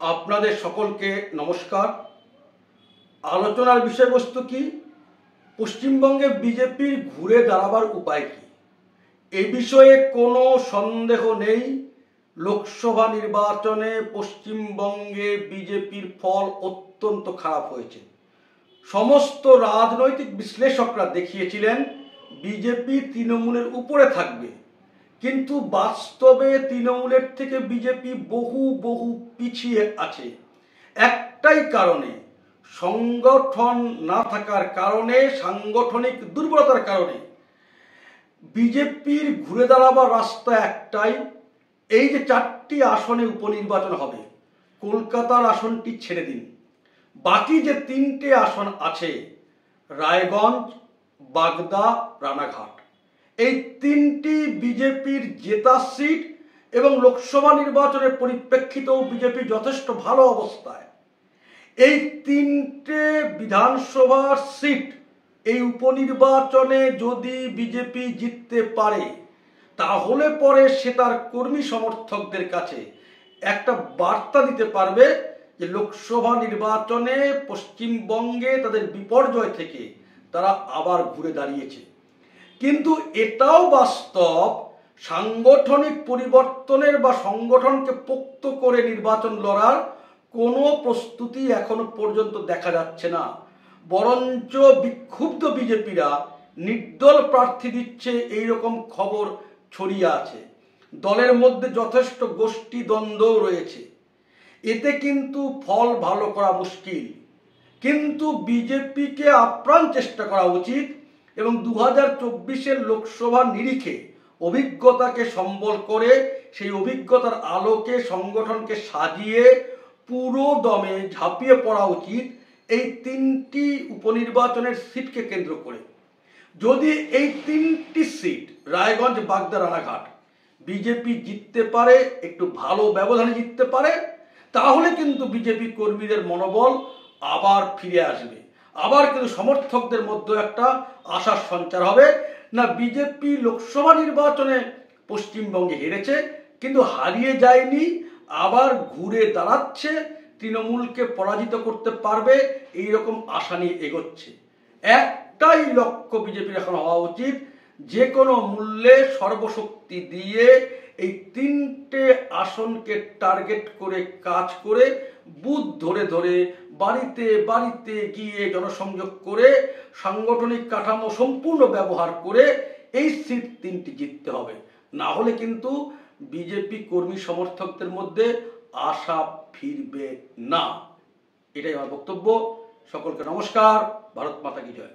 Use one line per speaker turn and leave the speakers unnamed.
আপনাদের সকলকে নমস্কার। আলোচনার বিষয়বস্তু কি? পশ্চিমবঙ্গে বিজেপির ঘুরে দাঁড়াবার উপায় কি? এ বিষয়ে কোনো সন্দেহ নেই, লোকসভা নির্বাচনে পশ্চিমবঙ্গে বিজেপির ফল অত্যন্ত খারাপ হয়েছে। সমস্ত রাজনৈতিক বিশ্লেষকরা দেখিয়েছিলেন বিজেপি তৃণমূলের উপরে থাকবে, কিন্তু বাস্তবে তৃণমূলের থেকে বিজেপি বহু পিছিয়ে আছে। একটাই কারণে, সংগঠন না থাকার কারণে, সাংগঠনিক দুর্বলতার কারণে। বিজেপির ঘুরে দাঁড়াবার রাস্তা একটাই, এই যে 4টি আসনে উপনির্বাচন হবে, কলকাতার আসনটি ছেড়ে দিন, বাকি যে 3টে আসন আছে, রায়গঞ্জ, বাগদা, রানাঘাট, এই 3টি বিজেপির জেতা সিট এবং লোকসভা নির্বাচনের পরিপ্রেক্ষিতেও বিজেপি যথেষ্ট ভালো অবস্থায়। এই 3টে বিধানসভার সিট এই উপনির্বাচনে যদি বিজেপি জিততে পারে, তাহলে পরে সে তার কর্মী সমর্থকদের কাছে একটা বার্তা দিতে পারবে যে লোকসভা নির্বাচনে পশ্চিমবঙ্গে তাদের বিপর্যয় থেকে তারা আবার ঘুরে দাঁড়িয়েছে। কিন্তু এটাও বাস্তব, সাংগঠনিক পরিবর্তনের বা সংগঠনকে পোক্ত করে নির্বাচন লড়ার কোনো প্রস্তুতি এখনো পর্যন্ত দেখা যাচ্ছে না। বরঞ্চ বিক্ষুব্ধ বিজেপিরা নির্দল প্রার্থী দিচ্ছে, এইরকম খবর ছড়িয়ে আছে। দলের মধ্যে যথেষ্ট গোষ্ঠী দ্বন্দ্ব রয়েছে, এতে কিন্তু ফল ভালো করা মুশকিল। কিন্তু বিজেপিকে আপ্রাণ চেষ্টা করা উচিত এবং 2024-এর লোকসভা নিরিখে অভিজ্ঞতাকে সম্বল করে সেই অভিজ্ঞতার আলোকে সংগঠনকে সাজিয়ে পুরো দমে ঝাঁপিয়ে পড়া উচিত এই 3টি উপনির্বাচনের সিটকে কেন্দ্র করে। যদি এই 3টি সিট, রায়গঞ্জ, বাগদা, রানাঘাট, বিজেপি জিততে পারে, একটু ভালো ব্যবধানে জিততে পারে, তাহলে কিন্তু বিজেপি কর্মীদের মনোবল আবার ফিরে আসবে, আবার কিন্তু সমর্থকদের মধ্যে একটা আশার সঞ্চার হবে। না, বিজেপি লোকসভা নির্বাচনে পশ্চিমবঙ্গে হেরেছে, কিন্তু হারিয়ে যায়নি, আবার ঘুরে দাঁড়াচ্ছে, তৃণমূলকে পরাজিত করতে পারবে, এইরকম আশা নিয়ে এগোচ্ছে। একটাই লক্ষ্য বিজেপির এখন হওয়া উচিত, যে কোনো মূল্যে সর্বশক্তি দিয়ে এই 3টে আসনকে টার্গেট করে কাজ করে, বুথ ধরে ধরে বাড়িতে বাড়িতে গিয়ে জনসংযোগ করে, সাংগঠনিক কাঠামো সম্পূর্ণ ব্যবহার করে এই সিট 3টি জিততে হবে। না হলে কিন্তু বিজেপি কর্মী সমর্থকদের মধ্যে আশা ফিরবে না। এটাই আমার বক্তব্য। সকলকে নমস্কার। ভারত মাতা কি জয়।